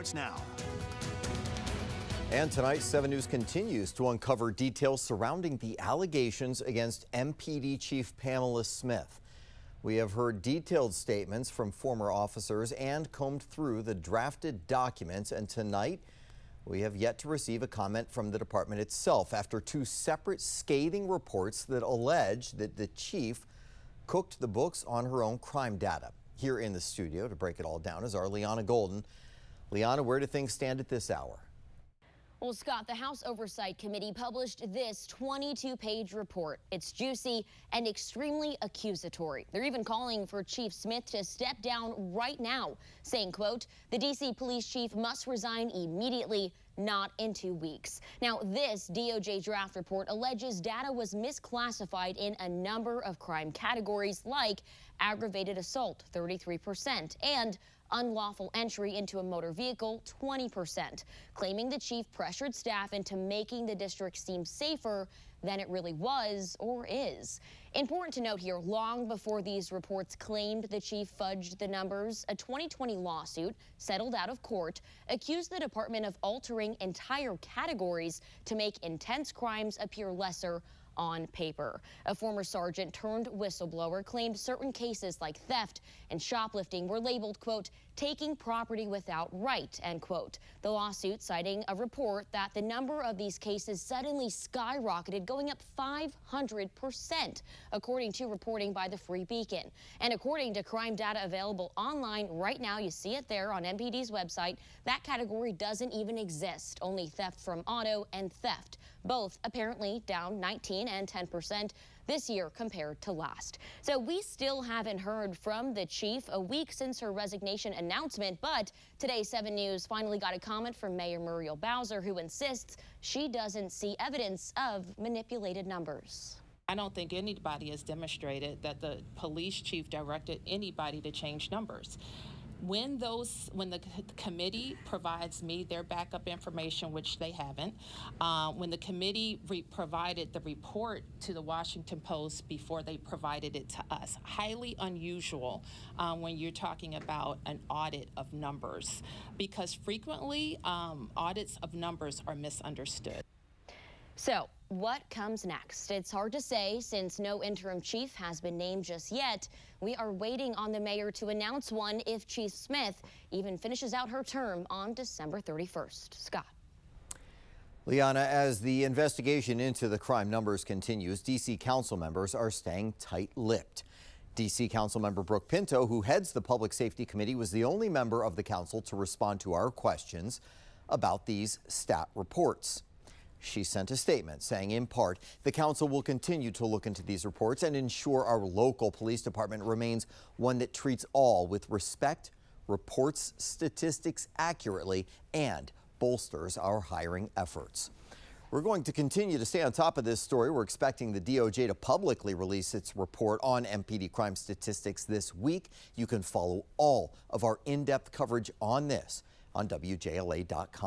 starts now. And tonight, 7 News continues to uncover details surrounding the allegations against MPD Chief Pamela Smith. We have heard detailed statements from former officers and combed through the drafted documents. And tonight, we have yet to receive a comment from the department itself after 2 separate scathing reports that allege that the chief cooked the books on her own crime data. Here in the studio to break it all down is our Liana Golden. Liana, where do things stand at this hour? Well, Scott, the House Oversight Committee published this 22-page report. It's juicy and extremely accusatory. They're even calling for Chief Smith to step down right now, saying, quote, the D.C. police chief must resign immediately, not in 2 weeks. Now, this DOJ draft report alleges data was misclassified in a number of crime categories like aggravated assault, 33%, and unlawful entry into a motor vehicle, 20%, claiming the chief pressured staff into making the district seem safer than it really was or is. Important to note here, long before these reports claimed the chief fudged the numbers, a 2020 lawsuit settled out of court accused the department of altering entire categories to make intense crimes appear lesser on paper. A former sergeant turned whistleblower claimed certain cases like theft and shoplifting were labeled, quote, taking property without right, end quote. The lawsuit citing a report that the number of these cases suddenly skyrocketed, going up 500%, according to reporting by the Free Beacon. And according to crime data available online right now, you see it there on MPD's website, that category doesn't even exist, only theft from auto and theft, both apparently down 19 and 10% this year compared to last. So we still haven't heard from the chief a week since her resignation announcement, but today 7 News finally got a comment from Mayor Muriel Bowser, who insists she doesn't see evidence of manipulated numbers. I don't think anybody has demonstrated that the police chief directed anybody to change numbers. When the committee provides me their backup information, which they haven't, when the committee provided the report to the Washington Post before they provided it to us, highly unusual when you're talking about an audit of numbers, because frequently audits of numbers are misunderstood. So what comes next? It's hard to say since no interim chief has been named just yet. We are waiting on the mayor to announce one if Chief Smith even finishes out her term on December 31st. Scott. Liana, as the investigation into the crime numbers continues, D.C. council members are staying tight-lipped. D.C. Councilmember Brooke Pinto, who heads the Public Safety Committee, was the only member of the council to respond to our questions about these stat reports. She sent a statement saying, in part, the council will continue to look into these reports and ensure our local police department remains one that treats all with respect, reports statistics accurately, and bolsters our hiring efforts. We're going to continue to stay on top of this story. We're expecting the DOJ to publicly release its report on MPD crime statistics this week. You can follow all of our in-depth coverage on this on WJLA.com.